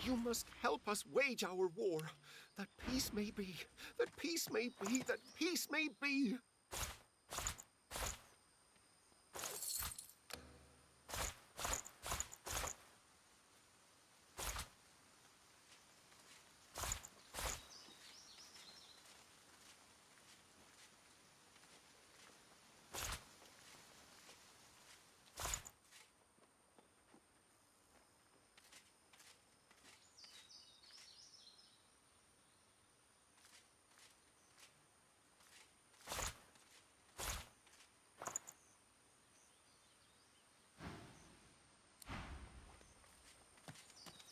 You must help us wage our war, that peace may be, that peace may be, that peace may be.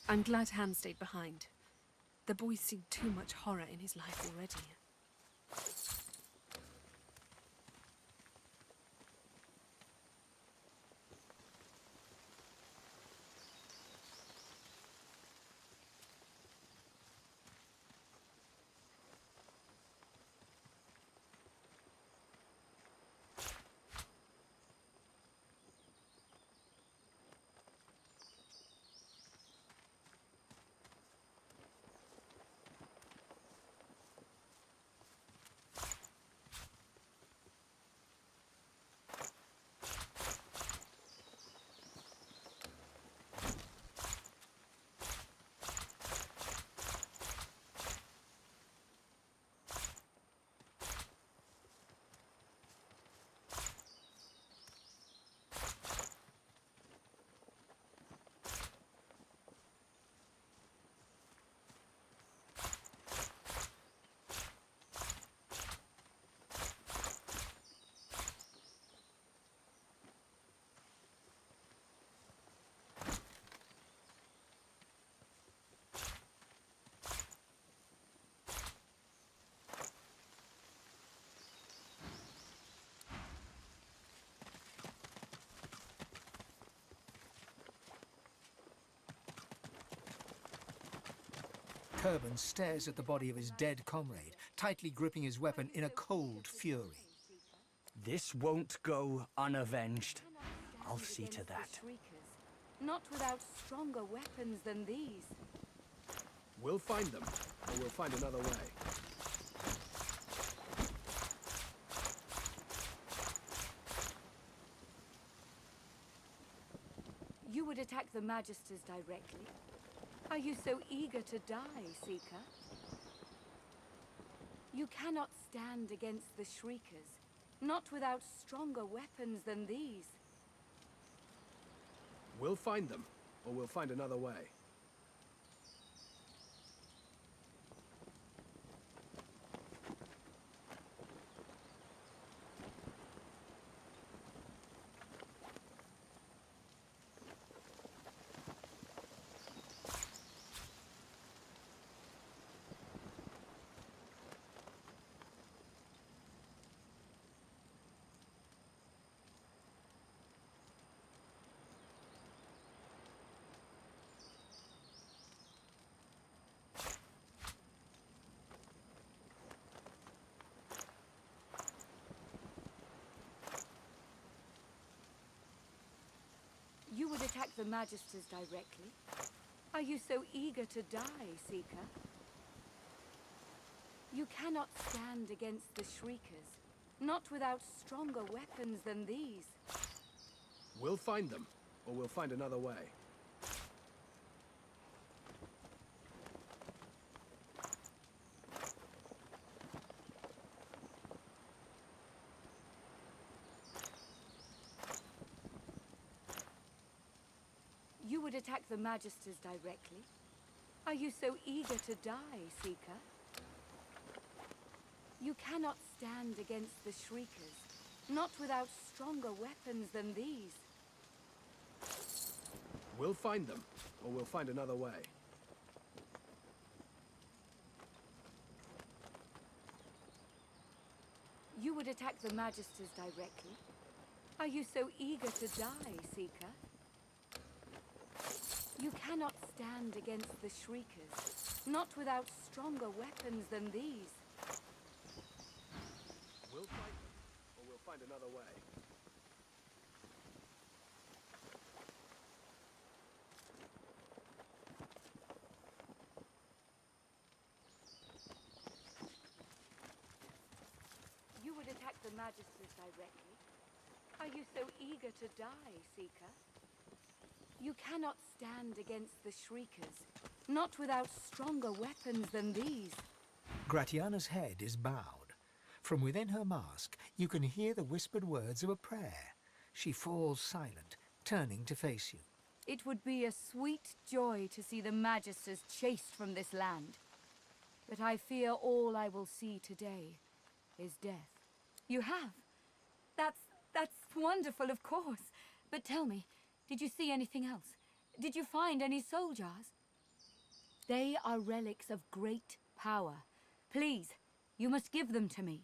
I'm glad Ham stayed behind. The boy's seen too much horror in his life already. Turban stares at the body of his dead comrade, tightly gripping his weapon in a cold fury. This won't go unavenged. I'll see to that. Not without stronger weapons than these. We'll find them, or we'll find another way. You would attack the Magisters directly? Are you so eager to die, Seeker? You cannot stand against the Shriekers, not without stronger weapons than these. We'll find them, or we'll find another way. You would attack the Magisters directly? Are you so eager to die, Seeker? You cannot stand against the Shriekers, not without stronger weapons than these. We'll find them, or we'll find another way. You would attack the Magisters directly? Are you so eager to die, Seeker? You cannot stand against the Shriekers, not without stronger weapons than these. We'll find them, or we'll find another way. You would attack the Magisters directly? Are you so eager to die, Seeker? You cannot stand against the Shriekers, not without stronger weapons than these. We'll fight them, or we'll find another way. the Magisters directly? Are you so eager to die, Seeker? You cannot stand against the Shriekers, not without stronger weapons than these. Gratiana's head is bowed. From within her mask, you can hear the whispered words of a prayer. She falls silent, turning to face you. It would be a sweet joy to see the Magisters chased from this land. But I fear all I will see today is death. You have? That's wonderful, of course. But tell me, did you see anything else? Did you find any soul jars? They are relics of great power. Please, you must give them to me.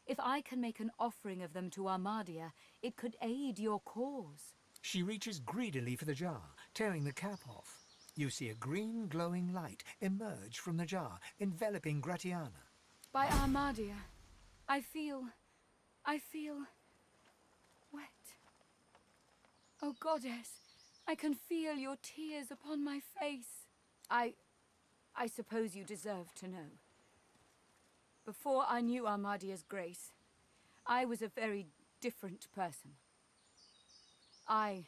If I can make an offering of them to Armadia, it could aid your cause. She reaches greedily for the jar, tearing the cap off. You see a green glowing light emerge from the jar, enveloping Gratiana. By Armadia, I feel wet. Oh, Goddess, I can feel your tears upon my face. I suppose you deserve to know. Before I knew Armadia's grace, I was a very different person. I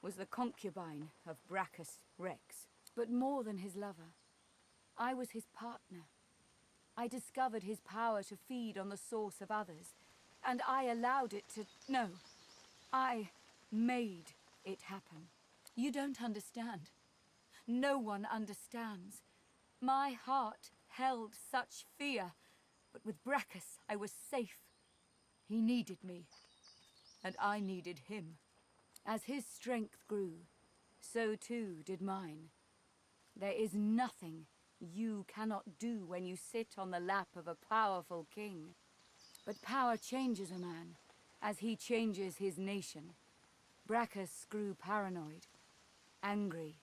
was the concubine of Brachus Rex, but more than his lover. I was his partner. I discovered his power to feed on the source of others, and I allowed it to... No, I made it happen. You don't understand. No one understands. My heart held such fear, but with Brachus I was safe. He needed me, and I needed him. As his strength grew, so too did mine. There is nothing you cannot do when you sit on the lap of a powerful king. But power changes a man, as he changes his nation. Brachus grew paranoid, angry,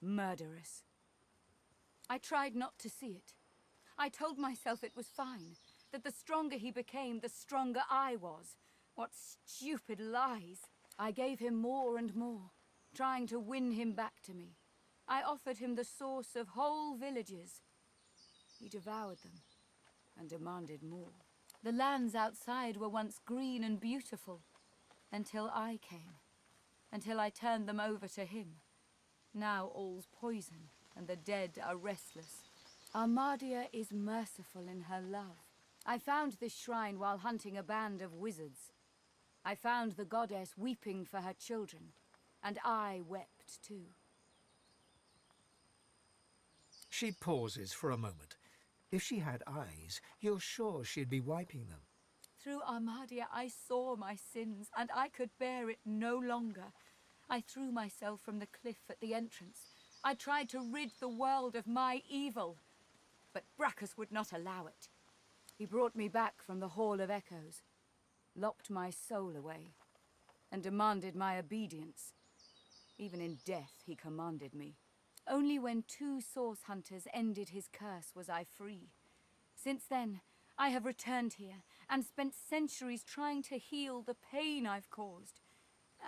murderous. I tried not to see it. I told myself it was fine, that the stronger he became, the stronger I was. What stupid lies! I gave him more and more, trying to win him back to me. I offered him the source of whole villages. He devoured them and demanded more. The lands outside were once green and beautiful, until I came, until I turned them over to him. Now all's poison, and the dead are restless. Armadia is merciful in her love. I found this shrine while hunting a band of wizards. I found the goddess weeping for her children, and I wept too. She pauses for a moment. If she had eyes, you're sure she'd be wiping them. Through Armadia I saw my sins, and I could bear it no longer. I threw myself from the cliff at the entrance. I tried to rid the world of my evil, but Brachus would not allow it. He brought me back from the Hall of Echoes, locked my soul away, and demanded my obedience. Even in death he commanded me. Only when 2 source hunters ended his curse was I free. Since then, I have returned here and spent centuries trying to heal the pain I've caused.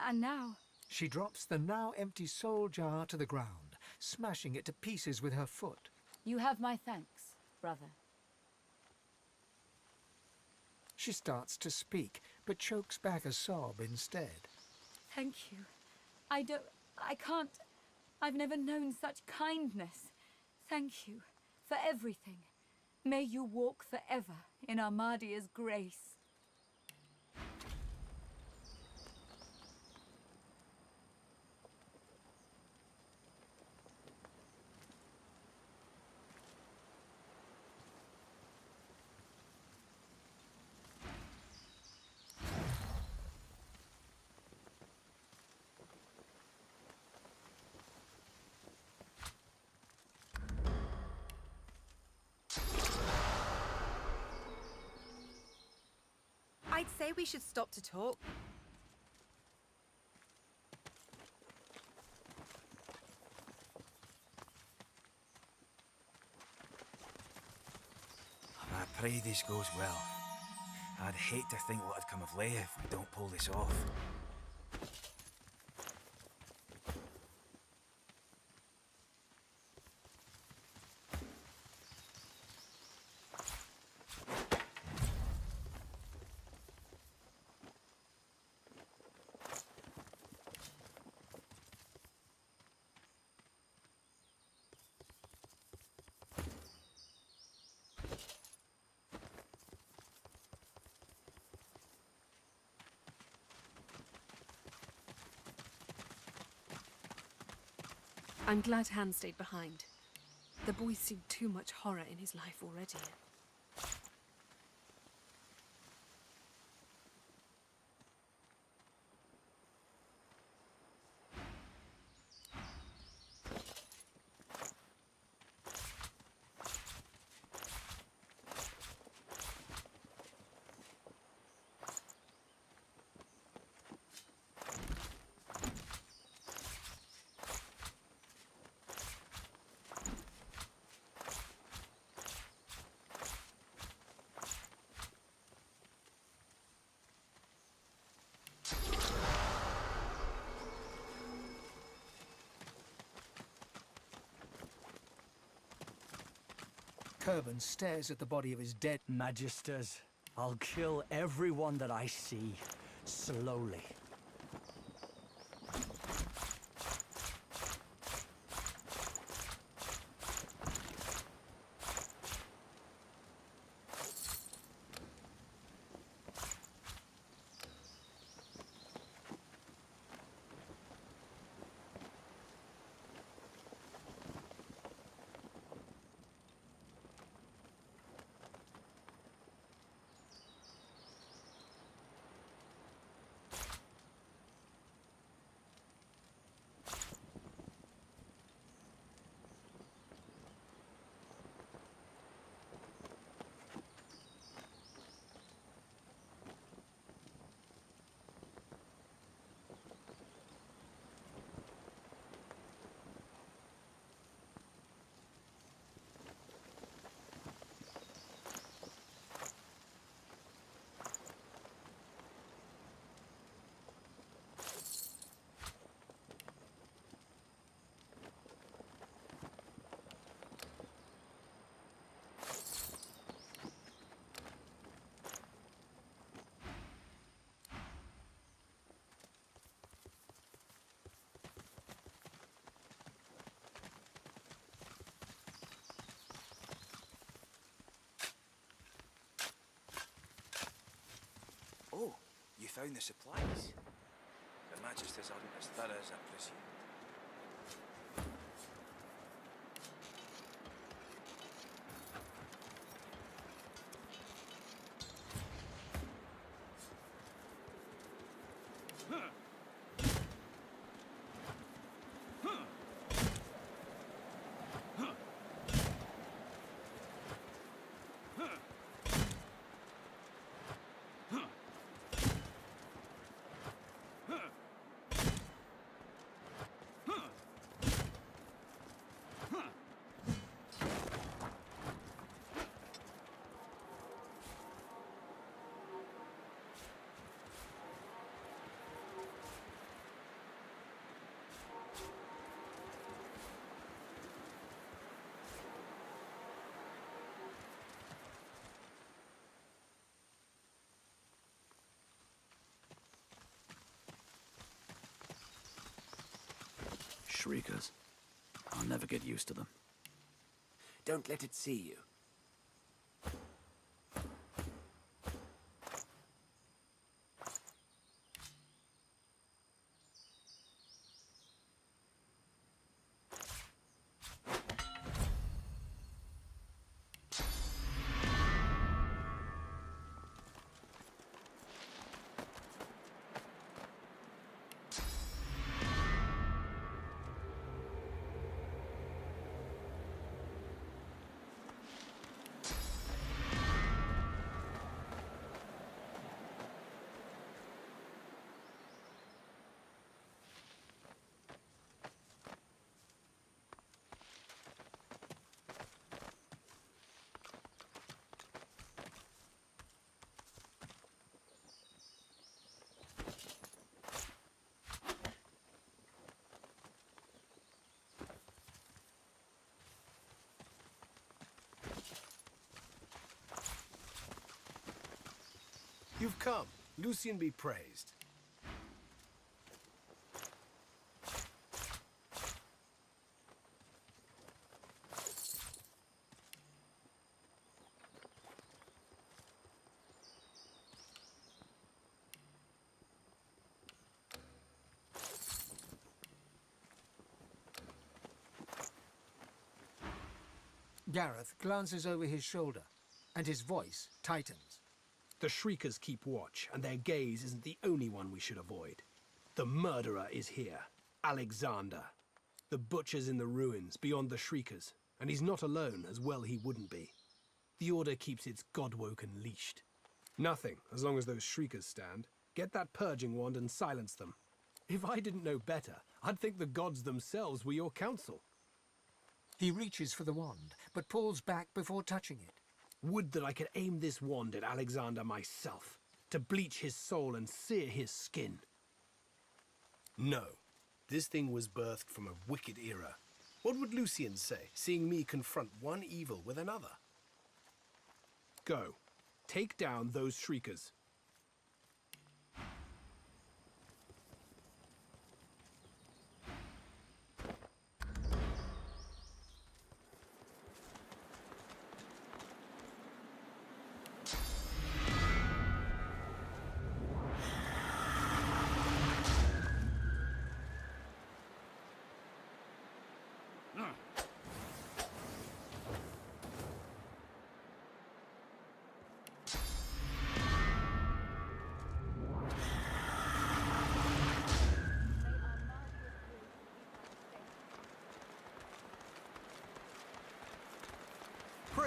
And now... She drops the now empty soul jar to the ground, smashing it to pieces with her foot. You have my thanks, brother. She starts to speak, but chokes back a sob instead. Thank you. I can't... I've never known such kindness. Thank you for everything. May you walk forever in Armadia's grace. I'd say we should stop to talk. I pray this goes well. I'd hate to think what'd come of Leia if we don't pull this off. I'm glad Han stayed behind. The boy's seen too much horror in his life already. Kerban stares at the body of his dead. Magisters, I'll kill everyone that I see, slowly. Oh, you found the supplies. The Magisters aren't as thorough as I presumed. Shriekers. I'll never get used to them. Don't let it see you. You've come. Lucian be praised. Gareth glances over his shoulder, and his voice tightens. The Shriekers keep watch, and their gaze isn't the only one we should avoid. The murderer is here, Alexander. The butcher's in the ruins beyond the Shriekers, and he's not alone, as well he wouldn't be. The Order keeps its godwoken leashed. Nothing, as long as those Shriekers stand. Get that purging wand and silence them. If I didn't know better, I'd think the gods themselves were your counsel. He reaches for the wand, but pulls back before touching it. Would that I could aim this wand at Alexander myself, to bleach his soul and sear his skin. No, this thing was birthed from a wicked era. What would Lucian say, seeing me confront one evil with another? Go, take down those Shriekers.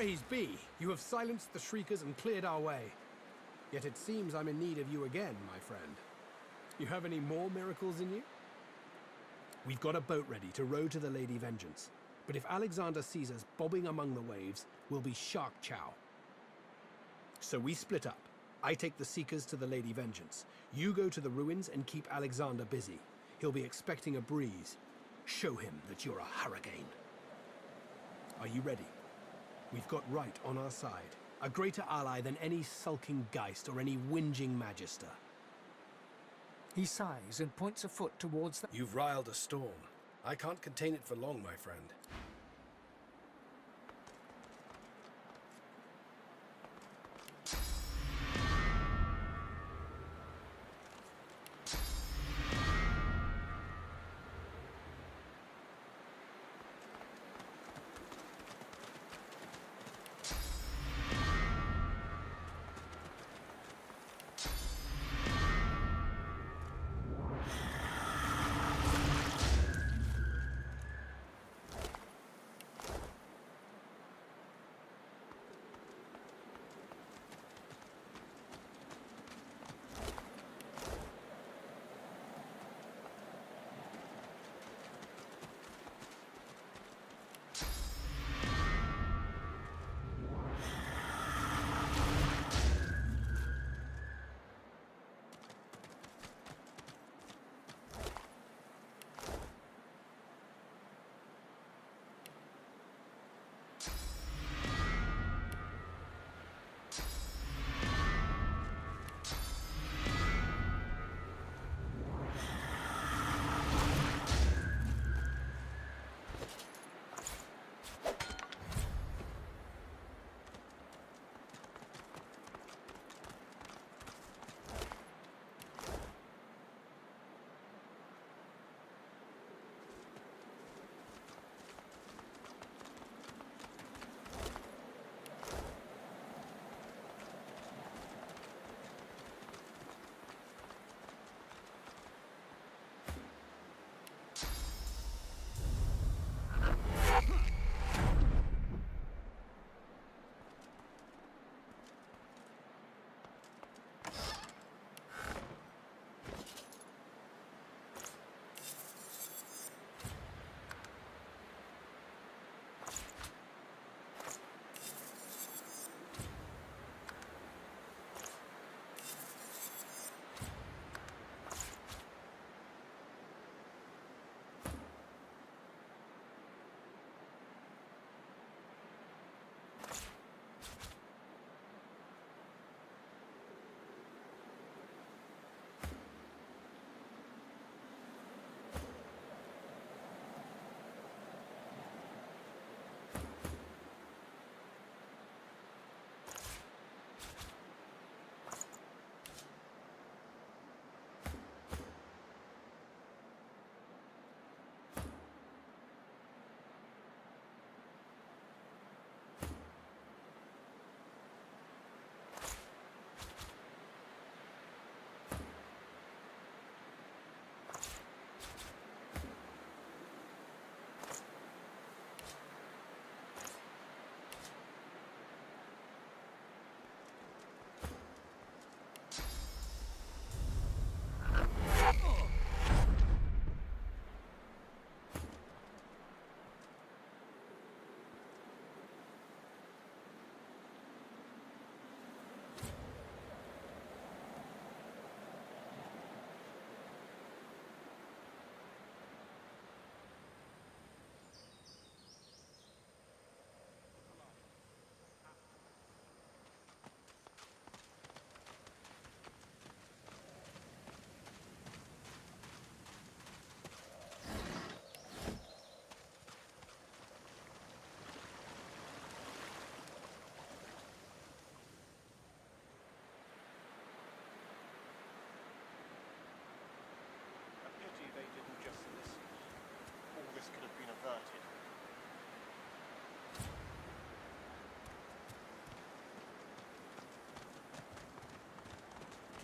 Praise be, you have silenced the Shriekers and cleared our way. Yet it seems I'm in need of you again, my friend. You have any more miracles in you? We've got a boat ready to row to the Lady Vengeance, but if Alexander sees us bobbing among the waves, we'll be shark chow. So we split up. I take the Seekers to the Lady Vengeance. You go to the ruins and keep Alexander busy. He'll be expecting a breeze. Show him that you're a hurricane. Are you ready? We've got right on our side. A greater ally than any sulking Geist or any whinging Magister. He sighs and points a foot towards the... You've riled a storm. I can't contain it for long, my friend.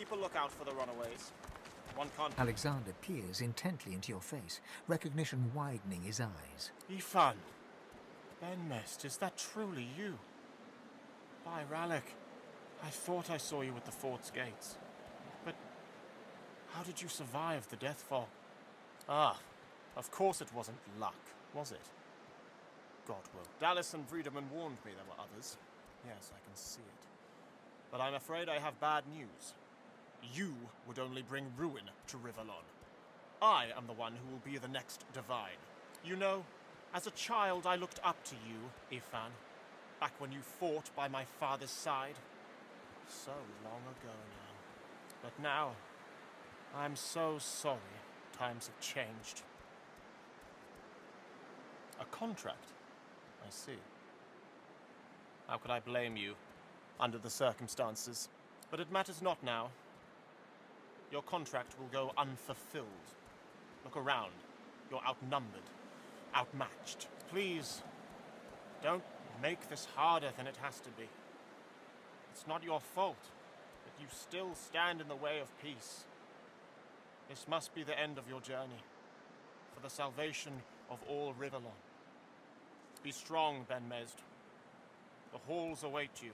Keep a lookout for the runaways. One can't... Alexander peers intently into your face, recognition widening his eyes. Ifan! Ben Mest, is that truly you? By Rallick, I thought I saw you at the fort's gates. But how did you survive the death fog? Ah, of course it wasn't luck, was it? God will. Dallas and Friedemann warned me there were others. Yes, I can see it. But I'm afraid I have bad news. You would only bring ruin to Rivellon. I am the one who will be the next Divine. You know, as a child I looked up to you, Ifan. Back when you fought by my father's side. So long ago now. But now, I'm so sorry times have changed. A contract? I see. How could I blame you, under the circumstances? But it matters not now. Your contract will go unfulfilled. Look around. You're outnumbered, outmatched. Please, don't make this harder than it has to be. It's not your fault, but you still stand in the way of peace. This must be the end of your journey, for the salvation of all Rivellon. Be strong, Ben Mesd. The halls await you.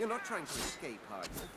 You're not trying to escape, are you?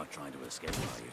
not trying to escape, are you?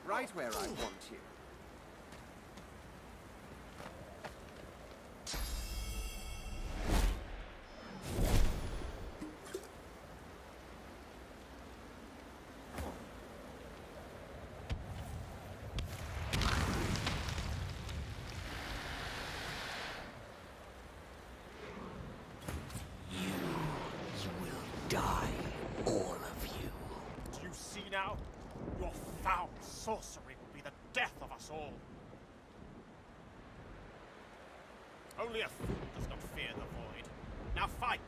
Right where I want you. You will die, all of you. Do you see now? Your foul sorcery will be the death of us all. Only a fool does not fear the void. Now fight!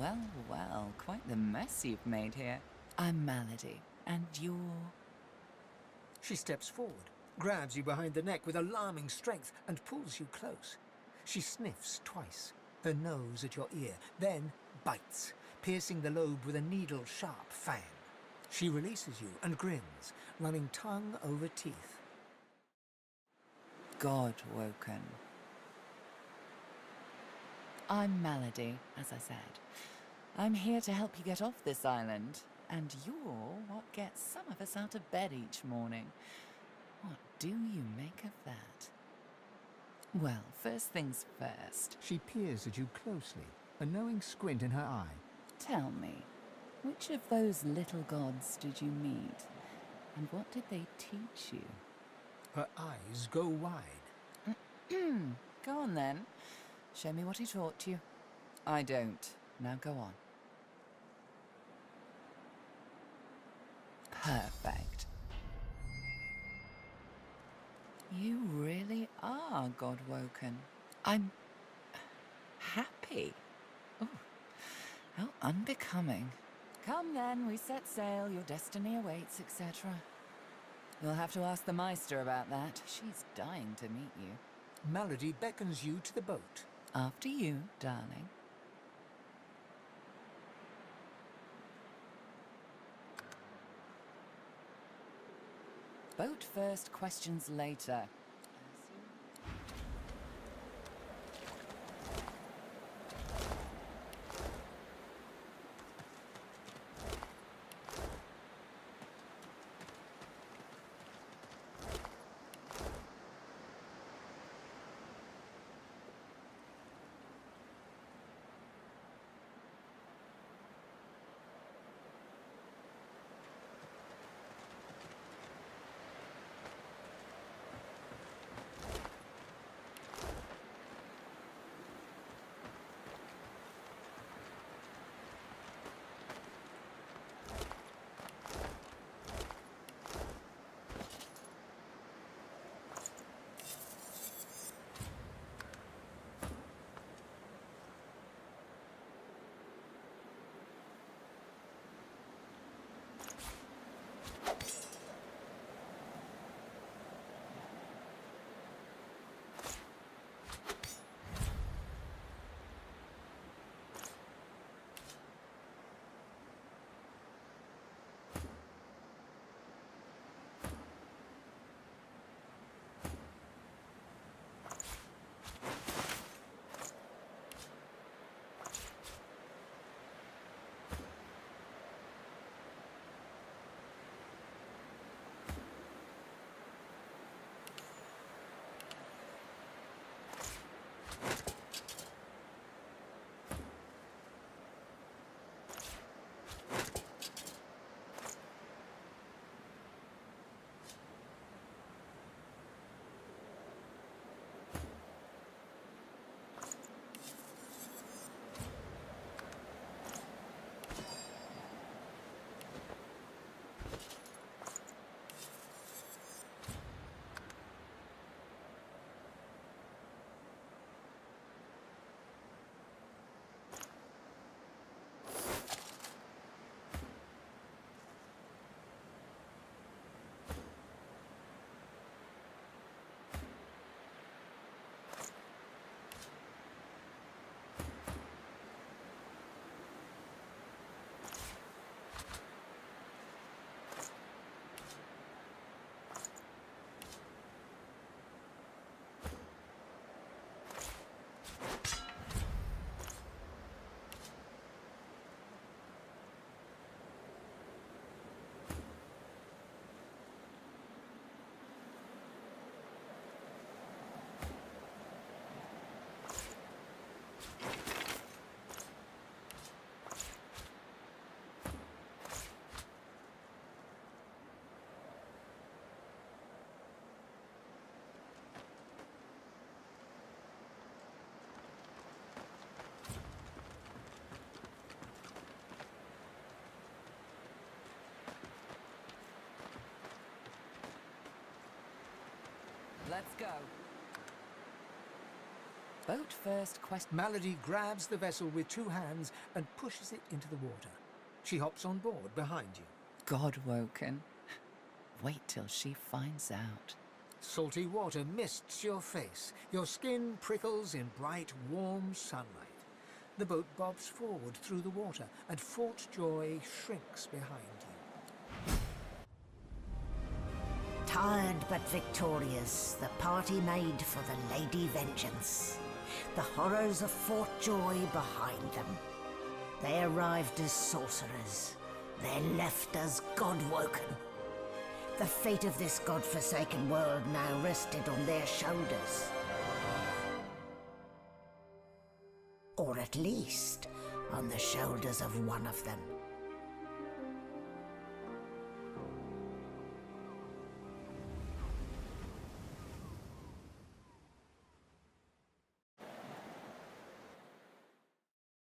Well, well, quite the mess you've made here. I'm Malady, and you're... She steps forward, grabs you behind the neck with alarming strength, and pulls you close. She sniffs twice, her nose at your ear, then bites, piercing the lobe with a needle-sharp fang. She releases you and grins, running tongue over teeth. God woken. I'm Malady, as I said. I'm here to help you get off this island, and you're what gets some of us out of bed each morning. What do you make of that? Well, first things first. She peers at you closely, a knowing squint in her eye. Tell me, which of those little gods did you meet, and what did they teach you? Her eyes go wide. Go on then. Show me what he taught you. I don't. Now go on. Perfect. You really are God-woken. I'm... happy. Oh, how unbecoming. Come then, we set sail, your destiny awaits, etc. You'll have to ask the Meister about that. She's dying to meet you. Malady beckons you to the boat. After you, darling. Boat first, questions later. Let's go. Boat first, quest... Malady grabs the vessel with 2 hands and pushes it into the water. She hops on board behind you. God-woken. Wait till she finds out. Salty water mists your face. Your skin prickles in bright, warm sunlight. The boat bobs forward through the water, and Fort Joy shrinks behind you. Tired but victorious, the party made for the Lady Vengeance. The horrors of Fort Joy behind them. They arrived as sorcerers. They left as God-woken. The fate of this God-forsaken world now rested on their shoulders. Or at least on the shoulders of one of them.